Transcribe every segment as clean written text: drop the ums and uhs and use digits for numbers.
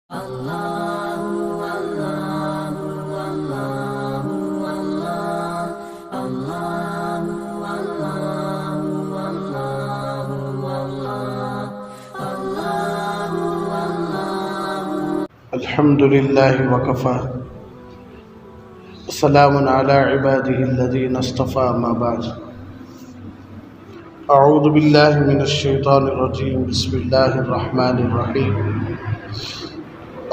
الحمد لله وكفى وسلام على عباده الذين اصطفى ما بعد أعوذ بالله من الشيطان الرجيم بسم الله الرحمن الرحيم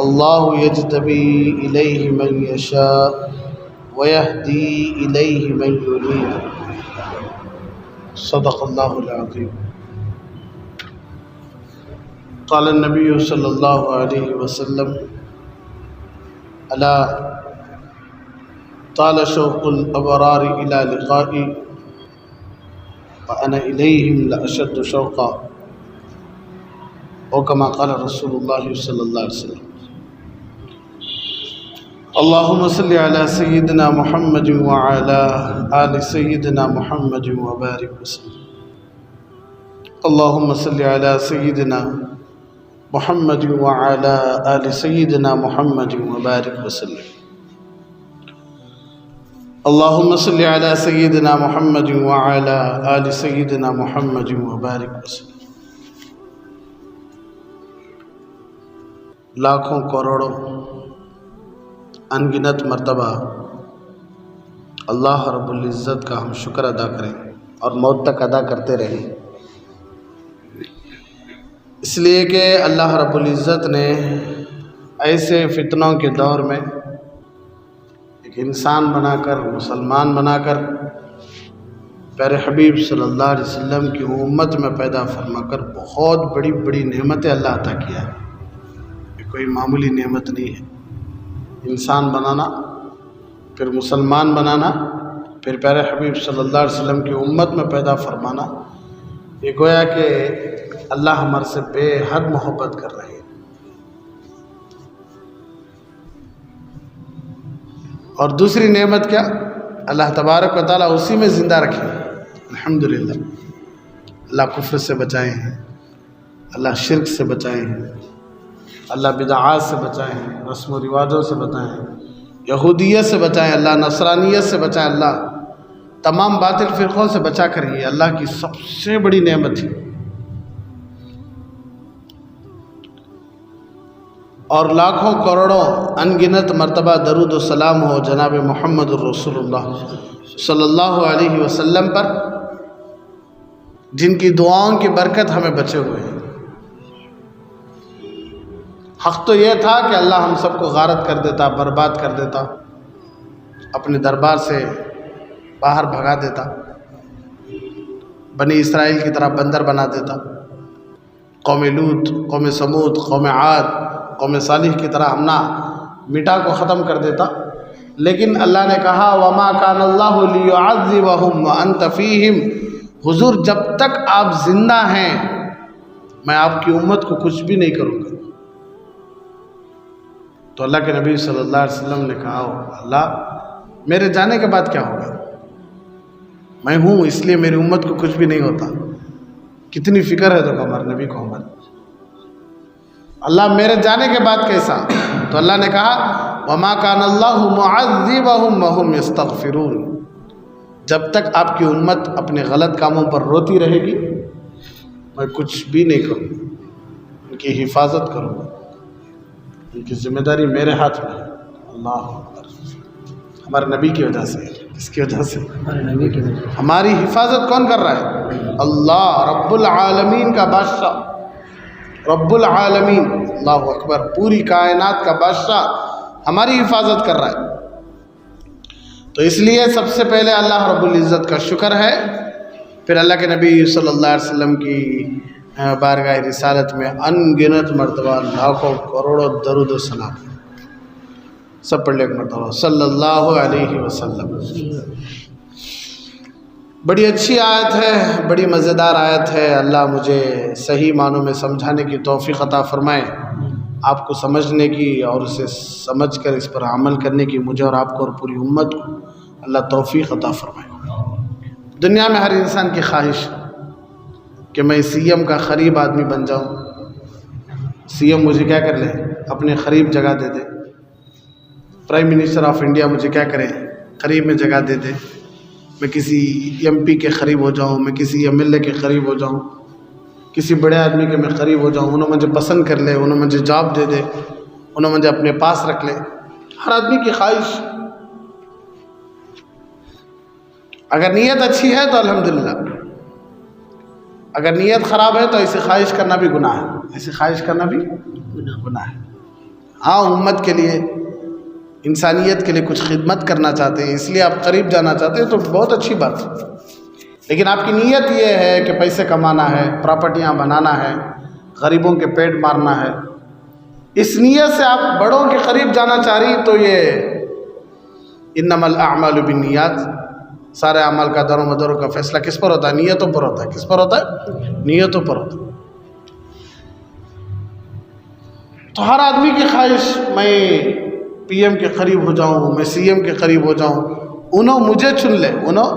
الله يجتبي إليه من يشاء ويهدي إليه من يريد صدق الله العظيم قال النبي صلى الله عليه وسلم ألا طال شوق الأبرار إلى لقائي وأنا إليهم لأشد شوقا أو كما قال رسول الله صلى الله عليه وسلم اللهم صل على سيدنا محمد وعلى آل سيدنا محمد وبارك وسلم اللهم صل على سيدنا محمد وعلى آل سيدنا محمد وبارك وسلم اللهم صل على سيدنا محمد وعلى آل سيدنا محمد وبارك وسلم لاکھوں کروڑوں انگنت مرتبہ اللہ رب العزت کا ہم شکر ادا کریں اور موت تک ادا کرتے رہیں، اس لیے کہ اللہ رب العزت نے ایسے فتنوں کے دور میں ایک انسان بنا کر، مسلمان بنا کر، پیارے حبیب صلی اللہ علیہ وسلم کی امت میں پیدا فرما کر بہت بڑی بڑی نعمتیں اللہ عطا کیا ہے۔ یہ کوئی معمولی نعمت نہیں ہے۔ انسان بنانا، پھر مسلمان بنانا، پھر پیارے حبیب صلی اللہ علیہ وسلم کی امت میں پیدا فرمانا، یہ گویا کہ اللہ ہمارے سے بے حد محبت کر رہے ہیں۔ اور دوسری نعمت کیا؟ اللہ تبارک و تعالیٰ اسی میں زندہ رکھے، الحمدللہ۔ اللہ کفر سے بچائے ہیں، اللہ شرک سے بچائے ہیں، اللہ بدعات سے بچائے ہیں، رسم و رواجوں سے بچائے ہیں، یہودیت سے بچائے، اللہ نصرانیت سے بچائے، اللہ تمام باطل فرقوں سے بچا کر یہ اللہ کی سب سے بڑی نعمت ہے۔ اور لاکھوں کروڑوں انگنت مرتبہ درود و سلام ہو جناب محمد الرسول اللہ صلی اللہ علیہ وسلم پر، جن کی دعاؤں کی برکت ہمیں بچے ہوئے ہیں۔ حق تو یہ تھا کہ اللہ ہم سب کو غارت کر دیتا، برباد کر دیتا، اپنے دربار سے باہر بھگا دیتا، بنی اسرائیل کی طرح بندر بنا دیتا، قوم لوط، قوم سمود، قوم عاد، قوم صالح کی طرح ہم نہ مٹا کو ختم کر دیتا۔ لیکن اللہ نے کہا وَمَا كَانَ اللَّهُ لِيُعَذِّبَهُمْ وَأَنْتَ فِيهِمْ، حضور جب تک آپ زندہ ہیں میں آپ کی امت کو کچھ بھی نہیں کروں گا۔ تو اللہ کے نبی صلی اللہ علیہ وسلم نے کہا اللہ میرے جانے کے بعد کیا ہوگا؟ میں ہوں اس لیے میری امت کو کچھ بھی نہیں ہوتا۔ کتنی فکر ہے تو ہمارے نبی کو ہمارے، اللہ میرے جانے کے بعد کیسا؟ تو اللہ نے کہا وَمَا كَانَ اللَّهُ مُعَذِّبَهُمْ وَهُمْ يَسْتَغْفِرُونَ، جب تک آپ کی امت اپنے غلط کاموں پر روتی رہے گی میں کچھ بھی نہیں کروں گا، ان کی حفاظت کروں گا، ان کی ذمہ داری میرے ہاتھ میں ہے۔ اللہ اکبر، ہمارے نبی کی وجہ سے، اس کی وجہ سے ہماری حفاظت کون کر رہا ہے؟ اللہ رب العالمین کا بادشاہ، رب العالمین، اللہ اکبر، پوری کائنات کا بادشاہ ہماری حفاظت کر رہا ہے۔ تو اس لیے سب سے پہلے اللہ رب العزت کا شکر ہے، پھر اللہ کے نبی صلی اللہ علیہ وسلم کی بارگاہ رسالت میں ان گنت مرتبہ لاکھوں کروڑوں درود و سلام، سب پڑھ لے ایک مرتبہ صلی اللہ علیہ وسلم۔ بڑی اچھی آیت ہے، بڑی مزیدار آیت ہے۔ اللہ مجھے صحیح معنوں میں سمجھانے کی توفیق عطا فرمائے، آپ کو سمجھنے کی اور اسے سمجھ کر اس پر عمل کرنے کی مجھے اور آپ کو اور پوری امت کو اللہ توفیق عطا فرمائے۔ دنیا میں ہر انسان کی خواہش کہ میں سی ایم کا قریب آدمی بن جاؤں، سی ایم مجھے کیا کر لے، اپنے قریب جگہ دے دے، پرائم منسٹر آف انڈیا مجھے کیا کرے، قریب میں جگہ دے دے، میں کسی ایم پی کے قریب ہو جاؤں، میں کسی ایم ایل اے کے قریب ہو جاؤں، کسی بڑے آدمی کے میں قریب ہو جاؤں، انہوں مجھے پسند کر لے، انہوں مجھے جاب دے دے، انہوں مجھے اپنے پاس رکھ لے۔ ہر آدمی کی خواہش، اگر نیت اچھی ہے تو الحمدللہ، اگر نیت خراب ہے تو ایسی خواہش کرنا بھی گناہ ہے، ایسی خواہش کرنا بھی گناہ ہے۔ ہاں امت کے لیے، انسانیت کے لیے کچھ خدمت کرنا چاہتے ہیں، اس لیے آپ قریب جانا چاہتے ہیں تو بہت اچھی بات ہے، لیکن آپ کی نیت یہ ہے کہ پیسے کمانا ہے، پراپرٹیاں بنانا ہے، غریبوں کے پیٹ مارنا ہے، اس نیت سے آپ بڑوں کے قریب جانا چاہ رہی تو یہ انما الاعمال بالنیات، سارے اعمال کا دار و مدار کا فیصلہ کس پر ہوتا ہے؟ نیتوں پر ہوتا ہے۔ کس پر ہوتا ہے؟ نیتوں پر ہوتا ہے۔ تو ہر آدمی کی خواہش میں پی ایم کے قریب ہو جاؤں، میں سی ایم کے قریب ہو جاؤں، انہوں مجھے چن لے، انہوں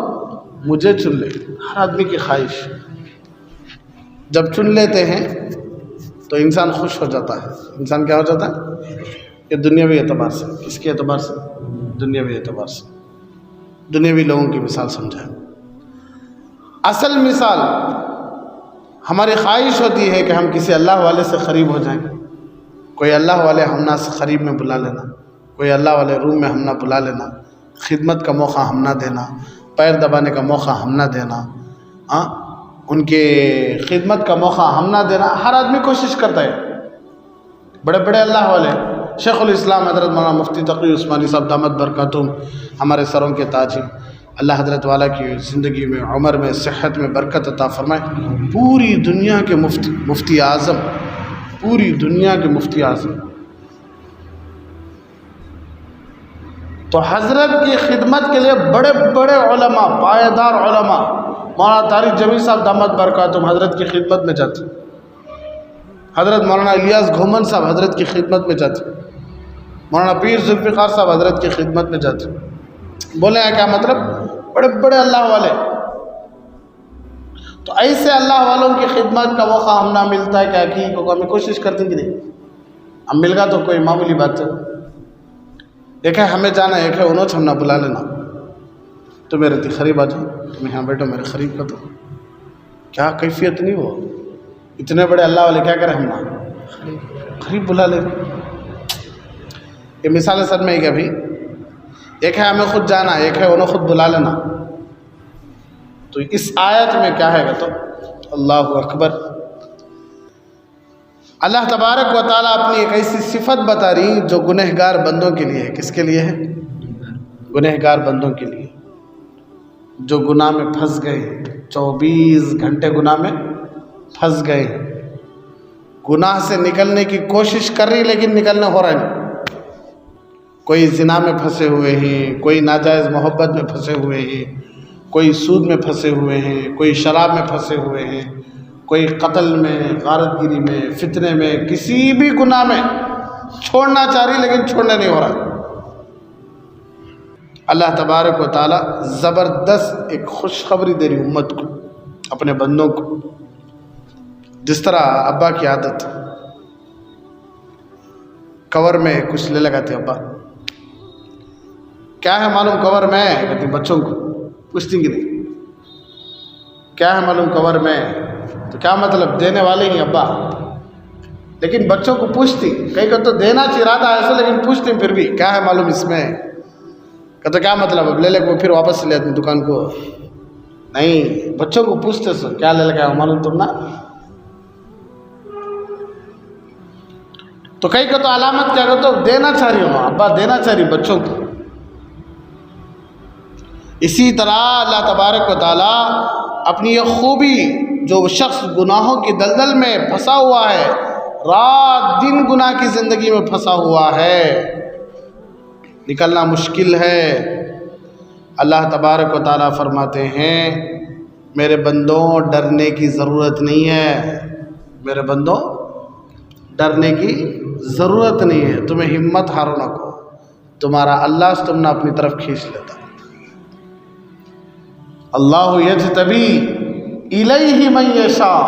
مجھے چن لے، ہر آدمی کی خواہش۔ جب چن لیتے ہیں تو انسان خوش ہو جاتا ہے۔ انسان کیا ہو جاتا ہے؟ کہ دنیاوی اعتبار سے، کس کے اعتبار سے؟ دنیاوی اعتبار سے، دنیاوی لوگوں کی مثال سمجھائیں۔ اصل مثال ہماری خواہش ہوتی ہے کہ ہم کسی اللہ والے سے قریب ہو جائیں، کوئی اللہ والے ہم نہ قریب میں بلا لینا، کوئی اللہ والے روم میں ہم نہ بلا لینا، خدمت کا موقع ہم نہ دینا، پیر دبانے کا موقع ہم نہ دینا، ان کے خدمت کا موقع ہم نہ دینا۔ ہر آدمی کوشش کرتا ہے۔ بڑے بڑے اللہ والے، شیخ الاسلام حضرت مولانا مفتی تقی عثمانی صاحب دامت برکاتہم، ہمارے سروں کے تاج ہیں، اللہ حضرت والا کی زندگی میں، عمر میں، صحت میں برکت عطا فرمائے۔ پوری دنیا کے مفتی اعظم، پوری دنیا کے مفتی اعظم، تو حضرت کی خدمت کے لیے بڑے بڑے علماء، پائیدار علماء، مولانا طارق جمیل صاحب دامت برکاتہم حضرت کی خدمت میں جاتے، حضرت مولانا الیاس گھومن صاحب حضرت کی خدمت میں جاتے، مولانا پیر ذوالفقار صاحب حضرت کی خدمت میں جاتے۔ بولے ہیں کیا مطلب؟ بڑے بڑے اللہ والے۔ تو ایسے اللہ والوں کی خدمت کا موقع ہم نہ ملتا ہے کہ حقیقت کو ہمیں کوشش کرتے ہیں کہ نہیں، ہم مل گا تو کوئی معمولی بات ہے، ایک ہے ہمیں جانا، ایک ہے انہوں سے ہم نہ بلا لینا، تو میرے قریب آ جاؤ، تم یہاں بیٹھو میرے قریب کا، تو کیا کیفیت نہیں وہ، اتنے بڑے اللہ والے کیا کریں ہم نہ قریب بلا لیں۔ یہ مثال سر میں ہی کہ ابھی ایک ہے ہمیں خود جانا، ایک ہے انہوں خود بلا لینا، تو اس آیت میں کیا ہے تو اللہ اکبر، اللہ تبارک و تعالیٰ اپنی ایک ایسی صفت بتا رہی جو گنہگار بندوں کے لیے ہے۔ کس کے لیے ہے؟ گنہگار بندوں کے لیے، جو گناہ میں پھنس گئے، 24 گھنٹے گناہ میں پھنس گئے، گناہ سے نکلنے کی کوشش کر رہی لیکن نکلنے ہو رہا نہیں، کوئی زنا میں پھنسے ہوئے ہیں، کوئی ناجائز محبت میں پھنسے ہوئے ہیں، کوئی سود میں پھنسے ہوئے ہیں، کوئی شراب میں پھنسے ہوئے ہیں، کوئی قتل میں، غارت گیری میں، فتنے میں، کسی بھی گناہ میں چھوڑنا چاہ رہی لیکن چھوڑنے نہیں ہو رہا۔ اللہ تبارک و تعالیٰ زبردست ایک خوشخبری دے رہی امت کو، اپنے بندوں کو۔ جس طرح ابا کی عادت، کور میں کچھ لے لگاتے ابا، کیا ہے معلوم کور میں؟ کہتے بچوں کو پوچھتی کہ نہیں کیا ہے معلوم کور میں، تو کیا مطلب دینے والے ہی ابا، لیکن بچوں کو پوچھتی، کہیں کہ تو دینا چرادہ ایسا لیکن پوچھتی پھر بھی کیا ہے معلوم اس میں، کہتے کیا مطلب اب لے لے وہ پھر واپس لے آتی دکان کو، نہیں بچوں کو پوچھتے سو کیا لے لگا معلوم تم نا، تو کہیں کہ تو علامت کیا کہ تو دینا چاہ رہی ہوں ابا، دینا چاہ رہی بچوں کو۔ اسی طرح اللہ تبارک و تعالیٰ اپنی یہ خوبی، جو شخص گناہوں کی دلدل میں پھنسا ہوا ہے، رات دن گناہ کی زندگی میں پھنسا ہوا ہے، نکلنا مشکل ہے، اللہ تبارک و تعالیٰ فرماتے ہیں میرے بندوں ڈرنے کی ضرورت نہیں ہے، میرے بندوں ڈرنے کی ضرورت نہیں ہے، تمہیں ہمت ہارو نہ کو، تمہارا اللہ تم نے اپنی طرف کھینچ لیتا۔ اللہ یجتبی الیہ من یشاء،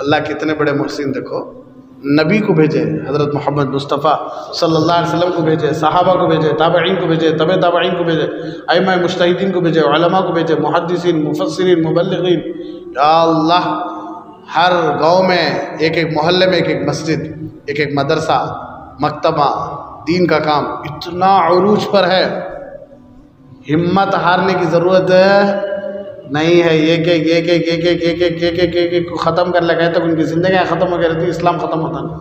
اللہ کتنے بڑے محسن، دیکھو نبی کو بھیجے، حضرت محمد مصطفیٰ صلی اللہ علیہ وسلم کو بھیجے، صحابہ کو بھیجے، تابعین کو بھیجے، تبع تابعین کو بھیجے، ائمہ مجتہدین کو بھیجے، علماء کو بھیجے، محدثین، مفسرین، مبلغین. یا اللہ، ہر گاؤں میں ایک ایک محلے میں ایک ایک مسجد، ایک ایک مدرسہ، مکتبہ، دین کا کام اتنا عروج پر ہے، ہمت ہارنے کی ضرورت نہیں ہے. ایک کو ختم کر لے گئے تو ان کی زندگیاں ختم ہو گئی رہتی، اسلام ختم ہوتا نہیں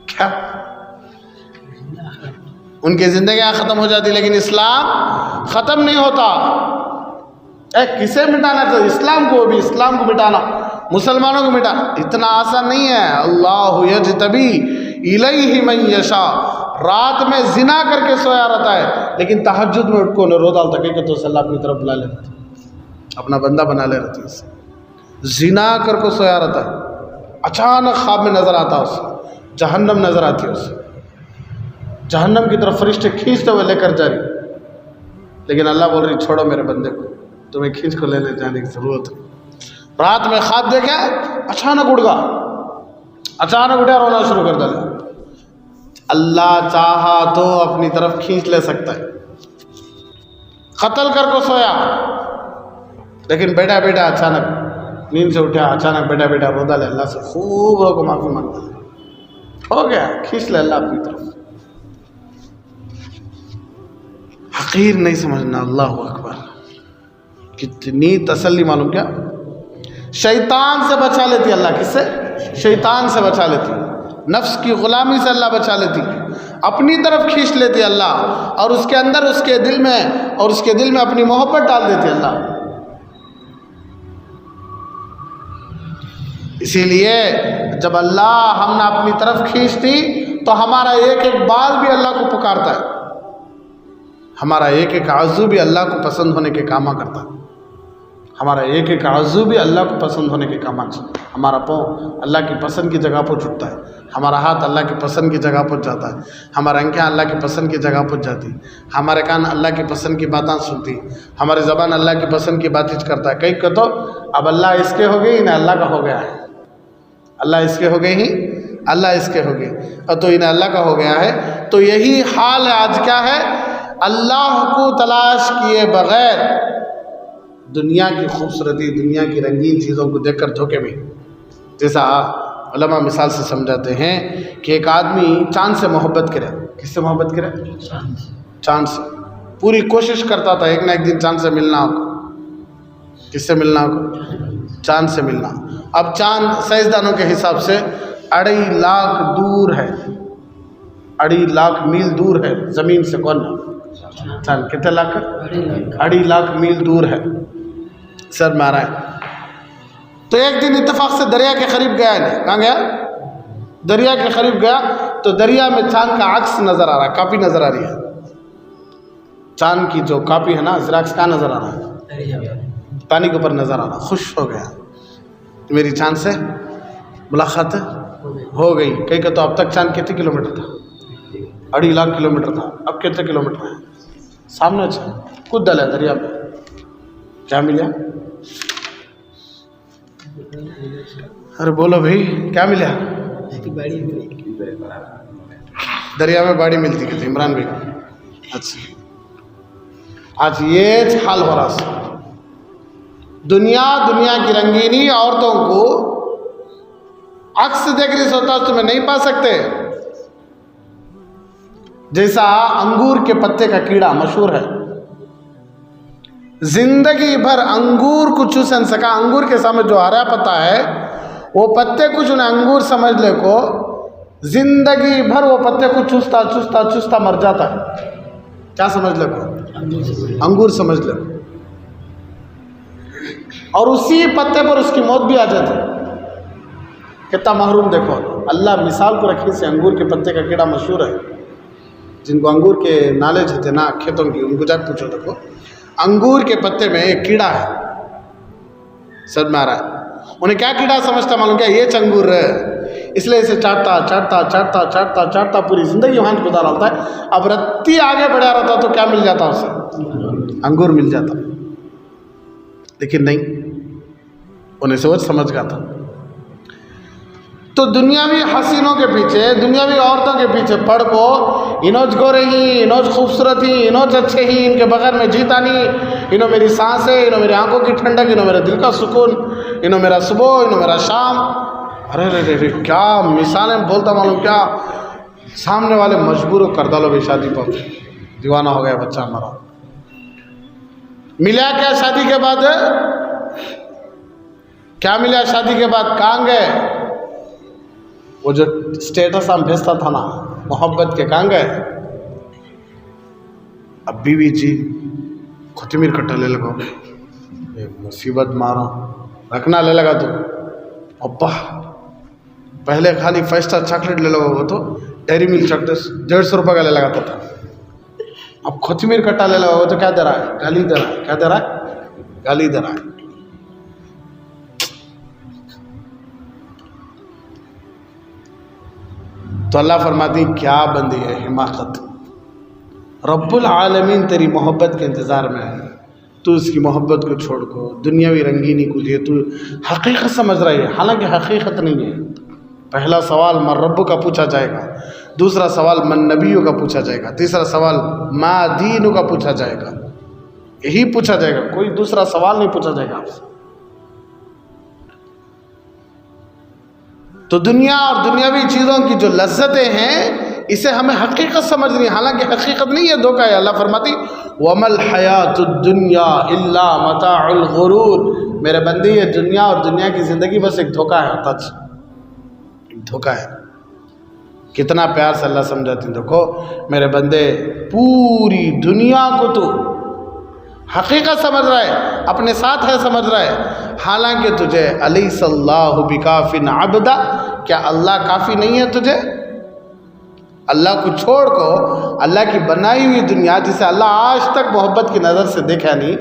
کیا؟ ان کی زندگیاں ختم ہو جاتی لیکن اسلام ختم نہیں ہوتا. کسے مٹانا تو اسلام کو بھی، اسلام کو مٹانا، مسلمانوں کو مٹانا اتنا آسان نہیں ہے. اللہ یجتبی الیہ من یشاء، رات میں زنا کر کے سویا رہتا ہے لیکن تہجد میں اٹھ کو رو ڈالتا کہ تو اللہ اپنی طرف بلا لیتا، اپنا بندہ بنا لے رہتی ہے. زنا کر کو سویا رہتا ہے، اچانک خواب میں نظر آتا ہے اسے جہنم نظر آتی ہے، اسے جہنم کی طرف فرشتے کھینچتے ہوئے لے کر جا رہی، لیکن اللہ بول رہی چھوڑو میرے بندے کو، تمہیں کھینچ کو لینے جانے کی ضرورت ہے. رات میں خواب دیکھا، اچانک اٹھ گا، اچانک اٹھا رونا شروع کر ڈالا. اللہ چاہا تو اپنی طرف کھینچ لے سکتا ہے. قتل کر کو سویا لیکن بیٹا بیٹا اچانک نیند سے اٹھا، اچانک بیٹا بیٹا رو ڈالے، اللہ سے خوب رو کو معافی مانگتا، ہو گیا، کھینچ لے اللہ اپنی طرف. حقیر نہیں سمجھنا. اللہ اکبر، کتنی تسلی. معلوم کیا؟ شیطان سے بچا لیتی اللہ. کس سے؟ شیطان سے بچا لیتی، نفس کی غلامی سے اللہ بچا لیتی، اپنی طرف کھینچ لیتی اللہ، اور اس کے اندر اس کے دل میں اپنی محبت ڈال دیتی اللہ. اسی لیے جب اللہ ہم نے اپنی طرف کھینچتی تو ہمارا ایک ایک بال بھی اللہ کو پکارتا ہے، ہمارا ایک ایک عضو بھی اللہ کو پسند ہونے کے کام کرتا ہے، ہمارا ایک ایک عضو بھی اللہ کو پسند ہونے کے کام آتا ہے. ہمارا پاؤں اللہ کی پسند کی جگہ پر چھٹتا ہے، ہمارا ہاتھ اللہ کی پسند کی جگہ پر جاتا ہے، ہماری آنکھیں اللہ کی پسند کی جگہ پر جاتی، ہمارے کان اللہ کی پسند کی باتیں سنتی، ہماری زبان اللہ کی پسند کی باتیں کرتا ہے. کئی کہ تو اب اللہ اس کے ہو گئی انہیں اللہ کا ہو گیا ہے، اللہ اس کے ہو گئے ہی اللہ اس کے ہو گئے اور تو انہیں اللہ کا ہو گیا ہے. تو یہی حال ہے آج. کیا ہے؟ اللہ کو تلاش کیے بغیر دنیا کی خوبصورتی، دنیا کی رنگین چیزوں کو دیکھ کر دھوکے میں. جیسا علماء مثال سے سمجھاتے ہیں کہ ایک آدمی چاند سے محبت کرے. کس سے محبت کرے؟ چاند سے. پوری کوشش کرتا تھا ایک نہ ایک دن چاند سے ملنا ہو. کس سے ملنا ہو؟ چاند سے ملنا. اب چاند سائنسدانوں کے حساب سے 2.5 لاکھ دور ہے، 2.5 لاکھ میل دور ہے زمین سے. کون؟ چاند. کتنے لاکھ؟ 2.5 لاکھ میل دور ہے. سر مارا ہے. تو ایک دن اتفاق سے دریا کے قریب گیا. نہیں کہاں گیا؟ دریا کے قریب گیا تو دریا میں چاند کا عکس نظر آ رہا ہے، کاپی نظر آ رہی ہے. چاند کی جو کاپی ہے نا، زراکس کا نظر آ رہا ہے، پانی کے اوپر نظر آ رہا. خوش ہو گیا، میری چاند سے ملاقات ہو گئی. کہیں کہ تو اب تک چاند کتنے کلومیٹر تھا؟ 2.5 لاکھ کلومیٹر تھا. اب کتنے کلومیٹر ہے؟ سامنے چاند کود ڈالا دریا میں. کیا ملا؟ ارے بولو بھائی، کیا ملا؟ دریا میں باڑی ملتی کہتے عمران بھائی. اچھا، آج یہ حال ہو رہا ہے. دنیا کی رنگینی عورتوں کو عکس دیکھ رہی سوتا تمہیں نہیں پا سکتے. جیسا انگور کے پتے کا کیڑا مشہور ہے، زندگی بھر انگور کو چوس نہیں سکا. انگور کے سامنے جو ہرا پتا ہے وہ پتے کو جو انگور سمجھ لے کو، زندگی بھر وہ پتے کو چوستا چوستا چوستا مر جاتا ہے. کیا سمجھ لے کو؟ انگور سمجھ لے. اور اسی پتے پر اس کی موت بھی آ جاتی. کتنا محروم. دیکھو اللہ مثال کو رکھی سے. انگور کے پتے کا کیڑا مشہور ہے. جن کو انگور کے نالج ہوتے نا کھیتوں کی، ان کو جا پوچھو. دیکھو انگور کے پتے میں ایک کیڑا ہے، سمجھ میں آ رہا ہے؟ انہیں کیا کیڑا سمجھتا معلوم کیا؟ یہ انگور ہے، اس لیے اسے چاٹتا چاٹتا چاٹتا چاٹتا چاٹتا پوری زندگی وہاں گزارا ہوتا ہے. اب رتی آگے بڑھا رہتا تو کیا مل جاتا اسے؟ انگور مل جاتا. لیکن نہیں، انہیں سوچ سمجھ گیا تھا. تو دنیاوی حسینوں کے پیچھے، دنیاوی عورتوں کے پیچھے پڑ کو انوج گورے ہی، انوج خوبصورت ہی، انوج اچھے ہی، ان کے بغیر میں جیتا نہیں، انہوں میری سانسیں، انہوں میری آنکھوں کی ٹھنڈک، انہوں میرے دل کا سکون، انہوں میرا صبح، انہوں میرا شام. ارے رے رے کیا مثالیں بولتا معلوم، کیا سامنے والے مجبور کر ڈالو بے شادی پر. دیوانہ ہو گیا بچہ ہمارا. ملا کیا شادی کے بعد؟ کیا ملا شادی کے بعد؟ کہاں گئے وہ جو اسٹیٹس ہم بھیجتا تھا نا محبت کے؟ کہاں گئے؟ اب بیوی جی خطمیر کٹا لے لگا، مصیبت مارا رکھنا لے لگا تو ابا پہلے خالی 5 اسٹار چاکلیٹ لے لگا، وہ تو ڈیری ملک چاکلیٹ 150 روپے کا لے لگاتا تھا. اب خطمیر کٹا لے لگا، وہ تو کیا دے رہا ہے؟ گالی دے رہا ہے. کیا دے رہا ہے؟ گالی دے رہا ہے. تو اللہ فرماتی کیا بندی ہے حماقت، رب العالمین تیری محبت کے انتظار میں ہے، تو اس کی محبت کو چھوڑ کو دنیاوی رنگینی کو لیے تو حقیقت سمجھ رہی ہے، حالانکہ حقیقت نہیں ہے. پہلا سوال من رب کا پوچھا جائے گا، دوسرا سوال من نبیوں کا پوچھا جائے گا، تیسرا سوال ما دینوں کا پوچھا جائے گا. یہی پوچھا جائے گا، کوئی دوسرا سوال نہیں پوچھا جائے گا آپ سے. تو دنیا اور دنیاوی چیزوں کی جو لذتیں ہیں اسے ہمیں حقیقت سمجھنی، حالانکہ حقیقت نہیں ہے، دھوکہ ہے. اللہ فرماتی وَمَا الْحَيَاةُ الدُّنْيَا إِلَّا مَتَاعُ الْغُرُورِ. میرے بندے یہ دنیا اور دنیا کی زندگی بس ایک دھوکہ ہے، ایک دھوکہ ہے. کتنا پیار سے اللہ سمجھاتے ہیں. دیکھو میرے بندے پوری دنیا کو تو حقیقت سمجھ رہا ہے، اپنے ساتھ ہے سمجھ رہا ہے، حالانکہ تجھے الیس اللہ بکاف عبدا، کیا اللہ کافی نہیں ہے تجھے؟ اللہ کو چھوڑ کو اللہ کی بنائی ہوئی دنیا جسے اللہ آج تک محبت کی نظر سے دیکھا نہیں،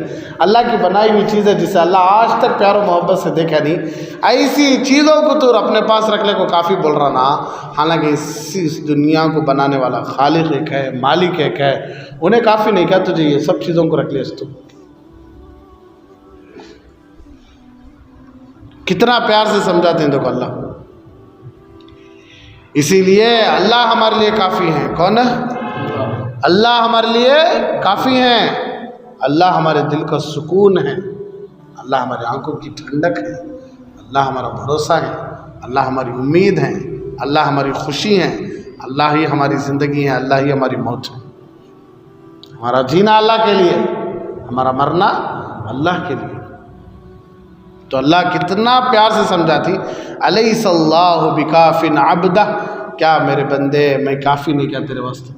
اللہ کی بنائی ہوئی چیزیں جسے اللہ آج تک پیار و محبت سے دیکھا نہیں، ایسی چیزوں کو تو اپنے پاس رکھنے کو کافی بول رہا نا، حالانکہ اس دنیا کو بنانے والا خالق ایک ہے، مالک ایک ہے، انہیں کافی نہیں کہا تجھے یہ سب چیزوں کو رکھ لے. اس تو کتنا پیار سے سمجھاتے ہیں دیکھو اللہ. اسی لیے اللہ ہمارے لیے کافی ہیں. کون ہے؟ اللہ ہمارے لیے کافی ہیں. اللہ ہمارے دل کا سکون ہے، اللہ ہماری آنکھوں کی ٹھنڈک ہے، اللہ ہمارا بھروسہ ہے، اللہ ہماری امید ہے، اللہ ہماری خوشی ہے، اللہ ہی ہماری زندگی ہے، اللہ ہی ہماری موت ہے. ہمارا جینا اللہ کے لیے، ہمارا مرنا اللہ کے لیے. تو اللہ کتنا پیار سے سمجھاتی الیس اللہ بکاف عبدہ، کیا میرے بندے میں کافی نہیں کیا تیرے واسطے؟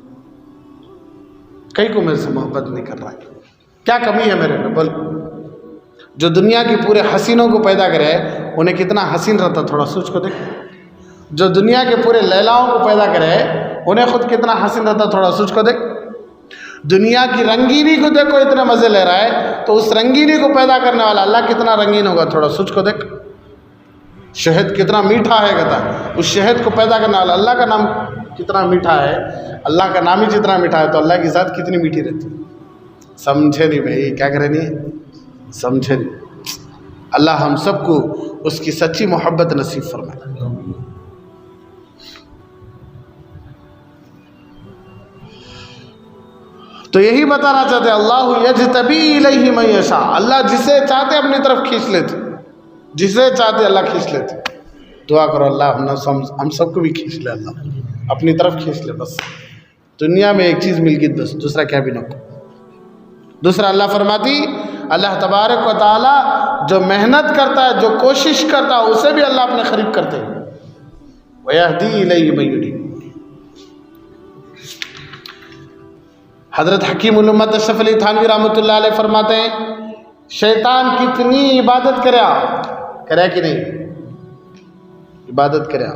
کئی کو میرے سے محبت نہیں کر رہا ہے، کیا کمی ہے میرے میں؟ بول. جو دنیا کی پورے حسینوں کو پیدا کرے انہیں کتنا حسین رہتا، تھوڑا سوچ کو دیکھ. جو دنیا کے پورے لیلاؤں کو پیدا کرے انہیں خود کتنا حسین رہتا، تھوڑا سوچ کو دیکھ. دنیا کی رنگینی کو دیکھو اتنے مزے لے رہا ہے، تو اس رنگینی کو پیدا کرنے والا اللہ کتنا رنگین ہوگا، تھوڑا سوچ کو دیکھ. شہد کتنا میٹھا ہے کہتا، اس شہد کو پیدا کرنے والا اللہ کا نام کتنا میٹھا ہے، اللہ کا نام ہی جتنا میٹھا ہے تو اللہ کی ذات کتنی میٹھی رہتی. سمجھے نہیں بھائی، کیا کرے نہیں سمجھے نہیں. اللہ ہم سب کو اس کی سچی محبت نصیب فرمائے. تو یہی بتانا چاہتے اللہ یجتبی الیہ من یشاء، اللہ جسے چاہتے اپنی طرف کھینچ لیتے، جسے چاہتے اللہ کھینچ لیتے. دعا کرو اللہ ہم سب کو بھی کھینچ لے، اللہ اپنی طرف کھینچ لے. بس دنیا میں ایک چیز مل گئی، بس دوسرا کیا بھی نہ ہو. دوسرا اللہ فرماتی اللہ تبارک و تعالی جو محنت کرتا ہے، جو کوشش کرتا ہے، اسے بھی اللہ اپنے قریب کرتے ہیں. وَيَهْدِي إِلَيْهِ مَن يُنِيبُ. حضرت حکیم الامت اشرف علی تھانوی رحمۃ اللہ علیہ فرماتے ہیں شیطان کتنی عبادت کریا کہ نہیں؟ عبادت کریا،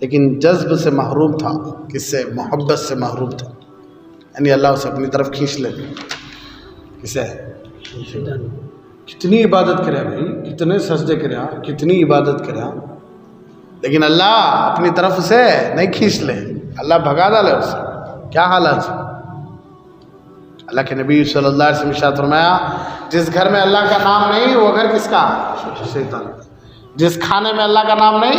لیکن جذب سے محروم تھا. کس سے؟ محبت سے محروم تھا. یعنی اللہ اسے اپنی طرف کھینچ لے. کسے؟ کتنی عبادت کریا بھائی، کتنے سجدے کریا، کتنی عبادت کریا، لیکن اللہ اپنی طرف اسے نہیں کھینچ لے، اللہ بھگا ڈالے اسے. کیا حالت؟ اللہ کے نبی صلی اللہ علیہ وسلم ارشاد فرمایا جس گھر میں اللہ کا نام نہیں وہ گھر کس کا؟ شیطان. جس کھانے میں اللہ کا نام نہیں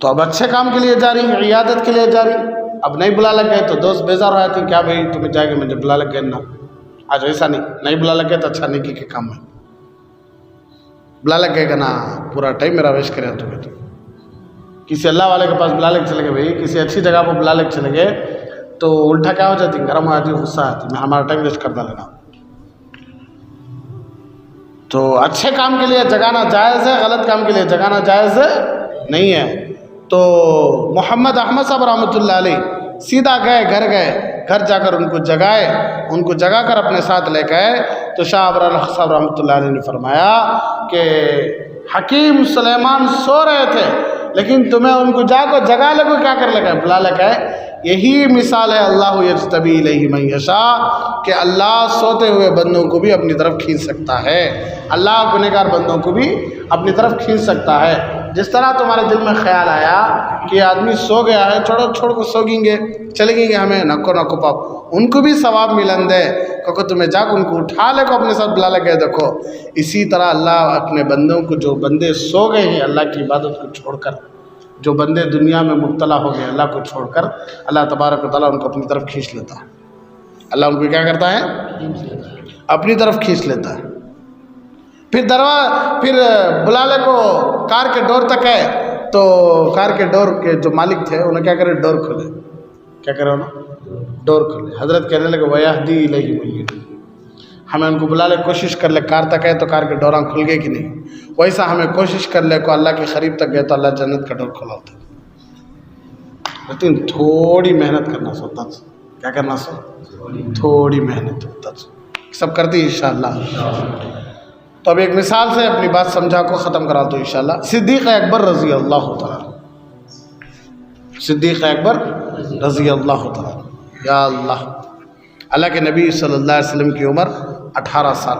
تو اب اچھے کام کے لیے جا رہی، عیادت کے لیے جا رہی. اب نہیں بلا لگ گئے تو دوست بیزار ہو جاتے، کیا بھائی تمہیں جائے گا مجھے بلا لگ گئے نا. آج ایسا نہیں بلا لگ گئے تو اچھا نیکی کے کام میں بلا لگ گئے گا نا، پورا ٹائم میرا ویسٹ کرے تمہیں. تو کسی اللہ والے کے پاس بلا لے کے چلے گئے، بھائی کسی اچھی جگہ پر بلا لے کے چلے گئے تو الٹا کیا ہو جاتی، گرم ہو جاتی، غصہ آتی، میں ہمارا ٹائم ویسٹ کر ڈالے گا. تو اچھے کام کے لیے جگانا جائز ہے، غلط کام کے لیے جگانا جائز نہیں ہے. تو محمد احمد صاحب رحمۃ اللہ علیہ سیدھا گھر جا کر ان کو جگائے، ان کو جگا کر اپنے ساتھ لے کے آئے. تو شاہ ابر الحق صاحب رحمۃ اللہ علیہ نے فرمایا کہ حکیم سلیمان سو رہے تھے، لیکن تمہیں ان کو جا کر جگا لے کو کیا کر لگا، بلا لگا. یہی مثال ہے اللہ یجتبی الیہ من یشاء، کہ اللہ سوتے ہوئے بندوں کو بھی اپنی طرف کھینچ سکتا ہے، اللہ گنہگار بندوں کو بھی اپنی طرف کھینچ سکتا ہے. جس طرح تمہارے دل میں خیال آیا کہ آدمی سو گیا ہے، چھوڑ کو سوگیں گے، چلے گیں گے، ہمیں نکو پاپ، ان کو بھی ثواب ملن دے کہ تمہیں جا کے ان کو اٹھا لے کو اپنے ساتھ بلا لگے. دیکھو اسی طرح اللہ اپنے بندوں کو، جو بندے سو گئے ہیں اللہ کی عبادت کو چھوڑ کر، جو بندے دنیا میں مبتلا ہو گئے اللہ کو چھوڑ کر، اللہ تبارک و تعالیٰ ان کو اپنی طرف کھینچ لیتا ہے. اللہ ان کو کیا کرتا ہے، اپنی طرف کھینچ لیتا ہے. پھر بلالے کو کار کے ڈور تک ہے تو کار کے ڈور کے جو مالک تھے انہیں کیا کرے، ڈور کھولے. کیا کرے انہوں، ڈور کھولے. حضرت کہنے لگے وَيَهْدِي إِلَيْهِ مَن يُنِيبُ، ہمیں ان کو بلا لے، کوشش کر لے کار تک ہے تو کار کے ڈوراں کھل گئے کہ نہیں، ویسا ہمیں کوشش کر لے کو اللہ کے قریب تک گئے تو اللہ جنت کا ڈور کھولا ہوتا ہے. لیکن تھوڑی محنت کرنا سوتا، کیا کرنا سو، تھوڑی محنت ہوتا، سب کرتی انشاءاللہ. تو اب ایک مثال سے اپنی بات سمجھا کو ختم کرا تو انشاءاللہ. صدیق اکبر رضی اللہ تعالیٰ، صدیق اکبر رضی اللہ تعالیٰ، یا اللہ کے نبی صلی اللہ علیہ وسلم کی عمر 18 سال،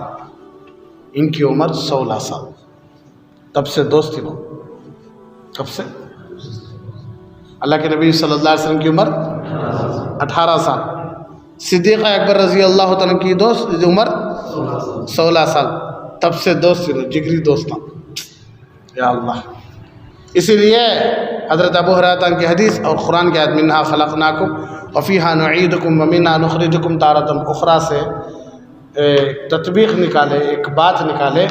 ان کی عمر 16 سال. تب سے دوست تھی وہ، تب سے اللہ کے نبی صلی اللہ علیہ وسلم کی عمر 18 سال، صدیق اکبر رضی اللہ تعالیٰ کی دوست عمر 16 سال. تب سے دوست تھی، جگری دوست تھا. یا اللہ، اسی لیے حضرت ابو ہریرہ کی حدیث اور قرآن کی آیت منہا خلقناکم وفیہا نعیدکم ومنہا نخرجکم تارۃ اخری سے تطبیق نکالے، ایک بات نکالے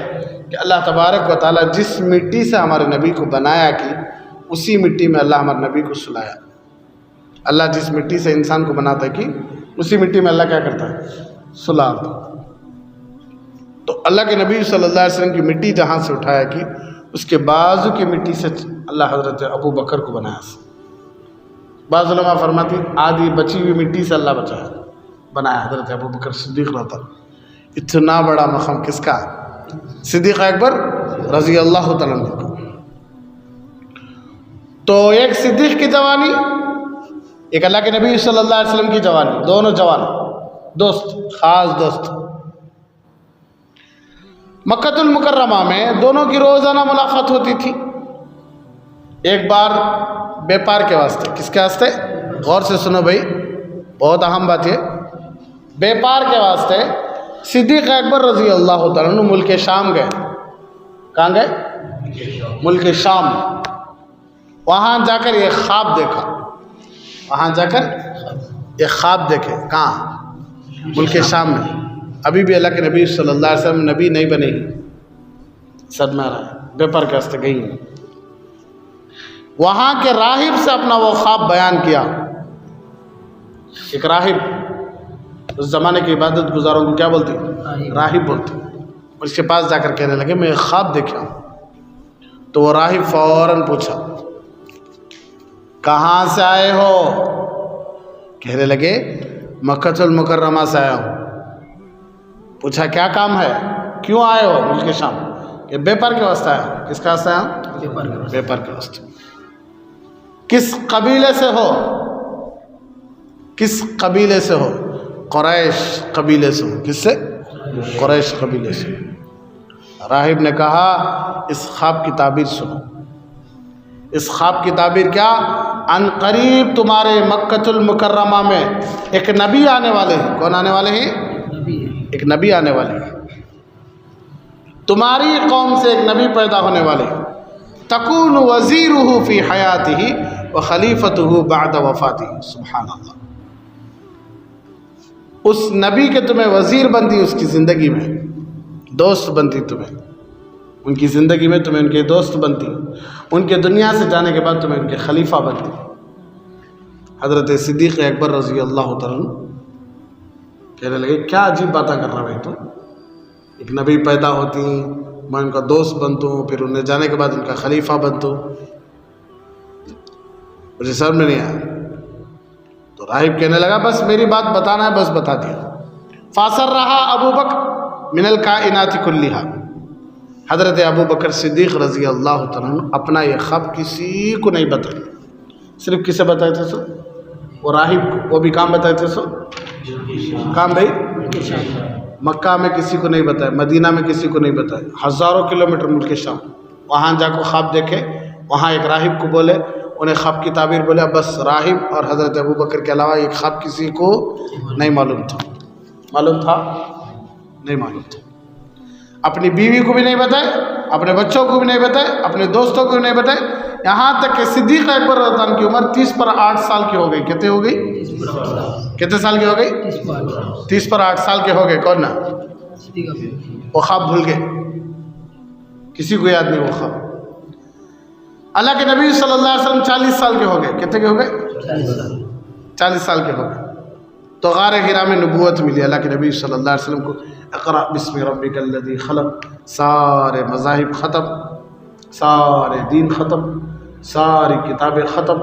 کہ اللہ تبارک و تعالیٰ جس مٹی سے ہمارے نبی کو بنایا کی، اسی مٹی میں اللہ ہمارے نبی کو سلایا. اللہ جس مٹی سے انسان کو بناتا ہے کہ اسی مٹی میں اللہ کیا کرتا ہے، سلاتا. تو اللہ کے نبی صلی اللہ علیہ وسلم کی مٹی جہاں سے اٹھایا کی، اس کے بازو کی مٹی سے اللہ حضرت ابو بکر کو بنایا. بعض علماء فرماتی آدھی بچی ہوئی مٹی سے اللہ بنایا حضرت ابو بکر صدیق رہتا. اتنا بڑا مقام کس کا، صدیق اکبر رضی اللہ تعالیٰ عنہ کا. تو ایک صدیق کی جوانی، ایک اللہ کے نبی صلی اللہ علیہ وسلم کی جوانی، دونوں جوان دوست، خاص دوست. مکہ المکرمہ میں دونوں کی روزانہ ملاقات ہوتی تھی. ایک بار بیپار کے واسطے، کس کے واسطے، غور سے سنو بھائی، بہت اہم بات ہے. بیپار کے واسطے صدیق اکبر رضی اللہ تعالیٰ عنہ ملک شام گئے. کہاں گئے، ملک شام. وہاں جا کر ایک خواب دیکھا، وہاں جا کر ایک خواب دیکھے. کہاں، ملک شام میں. ابھی بھی اللہ کے نبی صلی اللہ علیہ وسلم نبی نہیں بنے گی، صدمہ رہا ہے، بیپار کے واسطے گئی. وہاں کے راہب سے اپنا وہ خواب بیان کیا. ایک راہب، اس زمانے کی عبادت گزاروں کو کیا بولتی، راہب بولتی. اس کے پاس جا کر کہنے لگے میں ایک خواب دیکھا. تو وہ راہب فوراً پوچھا کہاں سے آئے ہو؟ کہنے لگے مکہ المکرمہ سے آیا ہوں. پوچھا کیا کام ہے، کیوں آئے ہو ملک شام؟ کہ بیپار کے واسطے آیا. کس کا واسطے آیا، بیپار کے واسطے. کس قبیلے سے ہو، کس قبیلے سے ہو؟ قریش قبیلے سے ہو. کس سے، قریش قبیلے سے. راہب نے کہا اس خواب کی تعبیر سنو. اس خواب کی تعبیر کیا، ان قریب تمہارے مکہ المکرمہ میں ایک نبی آنے والے ہیں. کون آنے والے ہیں، ایک نبی آنے والے ہیں. تمہاری قوم سے ایک نبی پیدا ہونے والے ہیں. تکون وزیرہ فی حیاتہ وخلیفتہ بعد وفاتہ. سبحان اللہ. اس نبی کے تمہیں وزیر بنتی اس کی زندگی میں، دوست بنتی تمہیں ان کی زندگی میں، تمہیں ان کے دوست بنتی، ان کے دنیا سے جانے کے بعد تمہیں ان کے خلیفہ بنتی. حضرت صدیق اکبر رضی اللہ تعالیٰ عنہ کہنے لگے کیا عجیب باتیں کر رہا بھائی تو، ایک نبی پیدا ہوتی میں ان کا دوست بنتا ہوں، پھر انہیں جانے کے بعد ان کا خلیفہ بنتا ہوں، مجھے سمجھ میں نہیں آیا. تو راہب کہنے لگا بس میری بات بتانا ہے، بس بتا دیا. فاصر رہا ابو بکر من الکائنات کلیہا. حضرت ابو بکر صدیق رضی اللہ تعالیٰ عنہ اپنا یہ خواب کسی کو نہیں بتایا. صرف کسے بتائے تھے سو؟ وہ راہب کو. وہ بھی کام بتائے تھے سو؟ کام بھائی مکہ میں کسی کو نہیں بتایا، مدینہ میں کسی کو نہیں بتایا، ہزاروں کلومیٹر ملک شام وہاں جا کو خواب دیکھے، وہاں ایک راہب کو بولے، انہیں خواب کی تعبیر بولے. بس راہب اور حضرت ابو بکر کے علاوہ ایک خواب کسی کو نہیں معلوم تھا. معلوم تھا؟ نہیں معلوم تھا. اپنی بیوی کو بھی نہیں بتائے، اپنے بچوں کو بھی نہیں بتائے، اپنے دوستوں کو بھی نہیں بتائے، یہاں تک کہ صدیق اکبر رضی اللہ عنہ کی عمر 30 پر 8 سال کی ہو گئی. کتنے ہو گئی؟ کتنے سال کی ہو گئی؟ 30 پر 8 سال کے ہو گئے. کون نا؟ وہ خواب بھول گئے، کسی کو یاد نہیں وہ خواب. اللہ کے نبی صلی اللہ علیہ وسلم 40 سال کے ہو گئے. کتنے کے ہو گئے؟ 40 سال کے ہو گئے. تو غار حرا میں نبوت ملی اللہ کے نبی صلی اللہ علیہ وسلم کو. اقرأ بسم ربک الذی خلق. سارے مذاہب ختم، سارے دین ختم، ساری کتابیں ختم.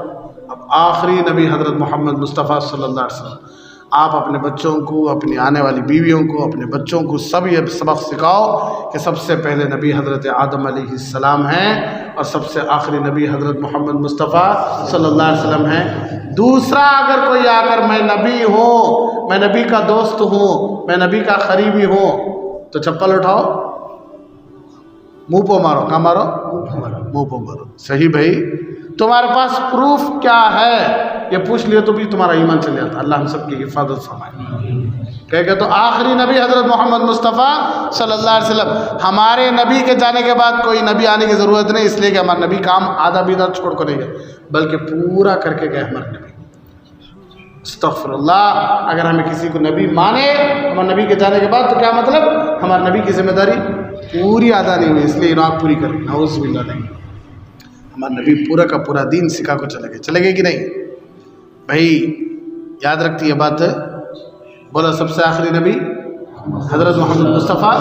اب آخری نبی حضرت محمد مصطفیٰ صلی اللہ علیہ وسلم. آپ اپنے بچوں کو، اپنی آنے والی بیویوں کو، اپنے بچوں کو سب یہ سبق سکھاؤ کہ سب سے پہلے نبی حضرت آدم علیہ السلام ہیں اور سب سے آخری نبی حضرت محمد مصطفیٰ صلی اللہ علیہ وسلم ہیں. دوسرا اگر کوئی آ کر میں نبی ہوں، میں نبی کا دوست ہوں، میں نبی کا قریبی ہوں، تو چپل اٹھاؤ، منہ پہ مارو. کہاں مارو؟ منہ پہ مارو. صحیح بھائی، تمہارے پاس پروف کیا ہے یہ پوچھ لیے تو بھی تمہارا ایمان چل جاتا. اللہ ہم سب کی حفاظت فرمائے. کہ تو آخری نبی حضرت محمد مصطفیٰ صلی اللہ علیہ وسلم. ہمارے نبی کے جانے کے بعد کوئی نبی آنے کی ضرورت نہیں، اس لیے کہ ہمارا نبی کام آدھا بیدھا چھوڑ کر نہیں گئے بلکہ پورا کر کے گئے ہمارے نبی. استغفر اللہ. اگر ہمیں کسی کو نبی مانے ہمارے نبی کے جانے کے بعد تو کیا مطلب؟ ہمارے نبی کی ذمہ داری پوری ادا نہیں ہوئی، اس لیے انہوں پوری کریں. نعوذ باللہ. نہیں، ہمارا نبی پورا کا پورا دین سکھا کو چلے گئے کہ نہیں بھائی؟ یاد رکھتی یہ بات. بولا سب سے آخری نبی حضرت محمد مصطفیٰ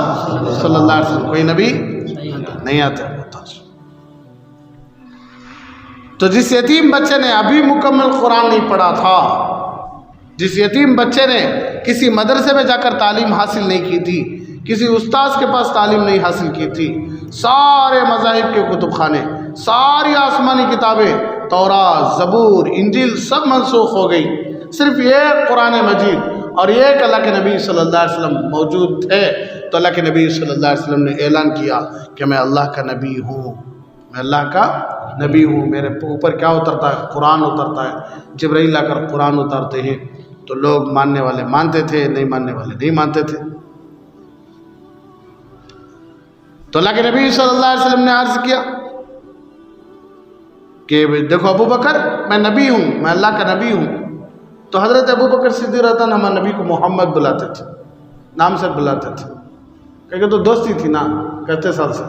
صلی اللہ علیہ وسلم. کوئی نبی نہیں آتا. تو جس یتیم بچے نے ابھی مکمل قرآن نہیں پڑھا تھا، جس یتیم بچے نے کسی مدرسے میں جا کر تعلیم حاصل نہیں کی تھی، کسی استاذ کے پاس تعلیم نہیں حاصل کی تھی، سارے مذاہب کے کتب خانے، ساری آسمانی کتابیں، تورات، زبور، انجیل سب منسوخ ہو گئی، صرف یہ قرآن مجید اور یہ کہ اللہ کے نبی صلی اللہ علیہ وسلم موجود تھے. تو اللہ کے نبی صلی اللہ علیہ وسلم نے اعلان کیا کہ میں اللہ کا نبی ہوں، میں اللہ کا نبی ہوں. میرے اوپر کیا اترتا ہے؟ قرآن اترتا ہے. جبرائیل آ کر قرآن اتارتے ہیں تو لوگ ماننے والے مانتے تھے، نہیں ماننے والے نہیں مانتے تھے. تو اللہ کے نبی صلی اللہ علیہ وسلم نے عرض کیا کہ دیکھو ابو بکر میں نبی ہوں، میں اللہ کا نبی ہوں. تو حضرت ابو بکر صدیق رضی اللہ عنہ ہمارے نبی کو محمد بلاتے تھے، نام سے بلاتے تھے، کیونکہ تو دوستی تھی نا. کتنے سال سے؟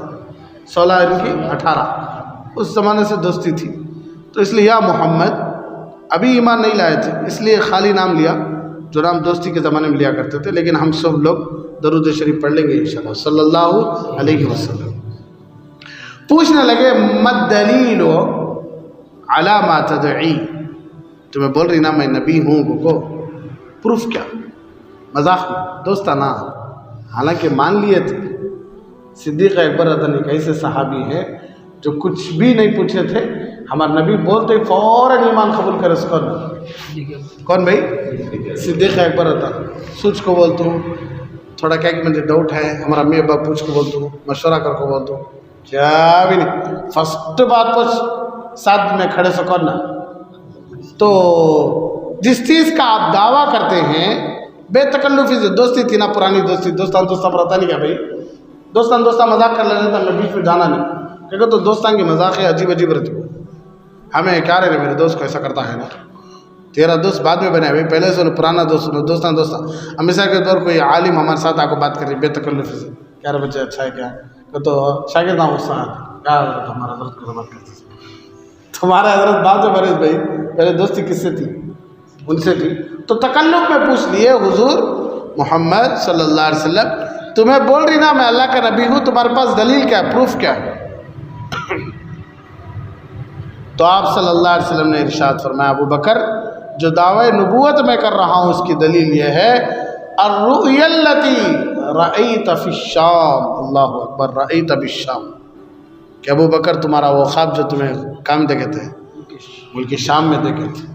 16 ان کی 18. اس زمانے سے دوستی تھی، تو اس لیے یا محمد. ابھی ایمان نہیں لائے تھے اس لیے خالی نام لیا، جو نام دوستی کے زمانے میں لیا کرتے تھے. لیکن ہم سب لوگ درود شریف پڑھ لیں گے انشاءاللہ صلی اللہ علیہ وسلم. پوچھنے لگے مد دلیل علی ما تدعی، تمہیں بول رہی نا میں نبی ہوں، کو پروف کیا؟ مذاق میں، دوستانہ. حالانکہ مان لیے تھے. صدیق اکبر رضی اللہ عنہ ایسے صحابی ہیں جو کچھ بھی نہیں پوچھے تھے، ہمارے نبی بولتے فوراً ایمان قبول کرے. اس کون بھائی؟ صدیق اکبر رضی اللہ عنہ. سوچ کو بولتا ہوں، تھوڑا کیا کہ مجھے ڈاؤٹ ہے، ہمارا امی ابا پوچھ کو بولتا ہوں، مشورہ کر کو بولتا ہوں، کیا بھی نہیں. فرسٹ بات پوچھ ساتھ میں کھڑے سے کون نا. تو جس چیز کا آپ دعویٰ کرتے ہیں بے تکلفی سے، دوستی تھی نا، پرانی دوستی، دوستان پتہ نہیں کیا بھائی، دوستان مذاق کر لینے تھا، میں بیچ میں جانا نہیں. کیونکہ تو دوستان کی مذاق عجیب عجیب رہتی ہو. ہمیں کیا رہے میرے دوست کو ایسا کرتا ہے نا, تیرا دوست بعد میں بنے بھائی, پہلے سے پرانا دوستان. ہم مثال کے طور کوئی عالم ہمارے ساتھ آ کو بات کر رہی بے تکلفی سے, کیا رہے بچے اچھا ہے کیا, کہ تو شاگرد نہ استاد کیا حضرت ہمارا حضرت کو بات کرتے تھے. تمہارا حضرت بعد میں بنے بھائی, پہلے دوستی کس سے تھی, ان سے تھی. تو تکلف میں پوچھ لیے حضور محمد صلی اللہ علیہ وسلم تمہیں بول رہی نا میں اللہ کا نبی ہوں, تمہارے پاس دلیل کیا ہے, پروف کیا ہے؟ تو آپ صلی اللہ علیہ وسلم نے ارشاد فرمایا ابو بکر جو دعوی نبوت میں کر رہا ہوں اس کی دلیل یہ ہے الرؤیا التي رأيت في الشام, اللہ اکبر, رأيت بالشام, کہ ابو بکر تمہارا وہ خواب جو تمہیں کام دیکھے تھے ملک شام میں دیکھے تھے,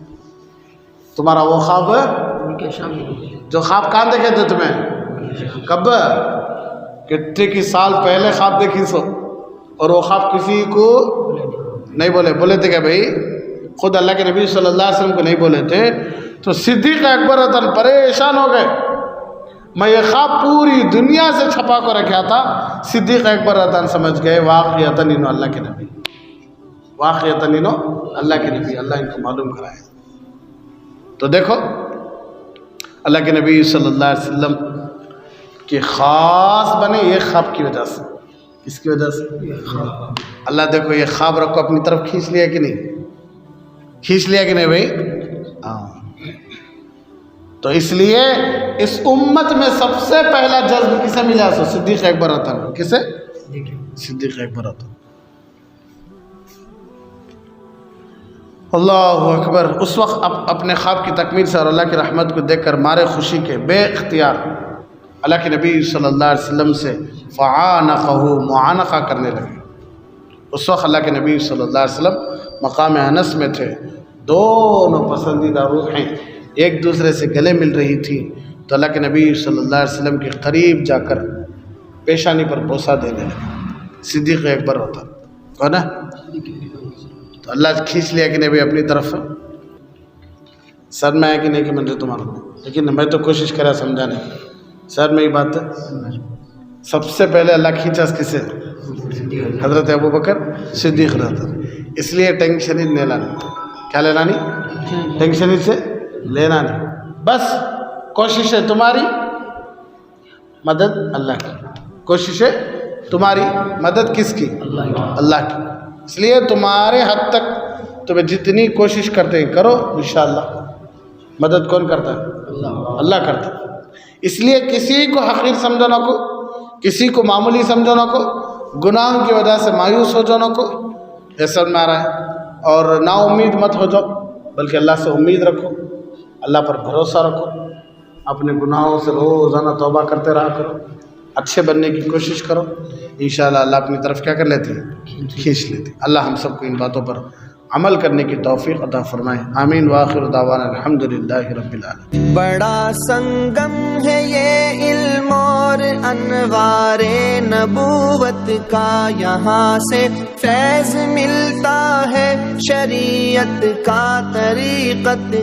تمہارا وہ خواب جو خواب کہاں دیکھے تھے تمہیں, کب, کتنے کی سال پہلے خواب دیکھی سو, اور وہ خواب کسی کو نہیں بولے تھے کہ بھائی خود اللہ کے نبی صلی اللہ علیہ وسلم کو نہیں بولے تھے. تو صدیق اکبر رضی اللہ پریشان ہو گئے, میں یہ خواب پوری دنیا سے چھپا کر رکھا تھا. صدیق اکبر رضی اللہ سمجھ گئے واقعتاً انہوں اللہ کے نبی, واقعتاً انہوں اللہ کے نبی, اللہ ان کو معلوم کرائے. تو دیکھو اللہ کے نبی صلی اللہ علیہ وسلم کے خاص بنے یہ خواب کی وجہ سے. کس کی وجہ سے؟ اللہ دیکھو یہ خواب رکھو اپنی طرف کھینچ لیا کہ نہیں, کھینچ لیا کہ نہیں بھائی. تو اس لیے اس امت میں سب سے پہلا جذب کسے ملا, سو صدیق اکبر رضی اللہ. کسے؟ صدیق اکبر رضی اللہ. اللہ اکبر. اس وقت اپنے خواب کی تکمیل سے اور اللہ کی رحمت کو دیکھ کر مارے خوشی کے بے اختیار اللہ کے نبی صلی اللہ علیہ وسلم سے فعانقہ معانقہ کرنے لگے. اس وقت اللہ کے نبی صلی اللہ علیہ وسلم مقام انس میں تھے, دونوں پسندیدہ روحیں ایک دوسرے سے گلے مل رہی تھی. تو اللہ کے نبی صلی اللہ علیہ وسلم کے قریب جا کر پیشانی پر بوسہ دینے لگے. صدیق اکبر ہوتا کون ہے, تو اللہ کھینچ لیا کہ نہیں بھائی اپنی طرف. سر میں آیا کہ نہیں کہ میں نے تمہارا, لیکن میں تو کوشش کرا سمجھانے. سر میں یہ بات ہے سب سے پہلے اللہ کھینچا کسے, حضرت ابو بکر صدیق رہتا. اس لیے ٹینشن ہی لینا نہیں. کیا لینا نہیں؟ ٹینشن سے لینا نہیں. بس کوشش ہے تمہاری, مدد اللہ کی. کوشش ہے تمہاری, مدد کس کی؟ اللہ کی. اس لیے تمہارے حد تک تمہیں جتنی کوشش کرتے ہیں کرو, انشاءاللہ مدد کون کرتا ہے؟ اللہ کرتا ہے. اس لیے کسی کو حقیر سمجھو نہ کو, کسی کو معمولی سمجھو نہ کو, گناہوں کی وجہ سے مایوس ہو جاؤ نہ کو, یہ سمجھ میں آ رہا ہے. اور نا امید مت ہو جاؤ, بلکہ اللہ سے امید رکھو, اللہ پر بھروسہ رکھو, اپنے گناہوں سے روزانہ توبہ کرتے رہا کرو, اچھے بننے کی کوشش کرو. انشاءاللہ اللہ اپنی طرف کیا کر لیتے ہیں, کھینچ لیتے. اللہ ہم سب کو ان باتوں پر عمل کرنے کی توفیق عطا فرمائے. آمین. وآخر دعوانا الحمدللہ رب العالمین. بڑا سنگم ہے یہ علم اور انوار نبوت کا, یہاں سے فیض ملتا ہے شریعت کا, طریقت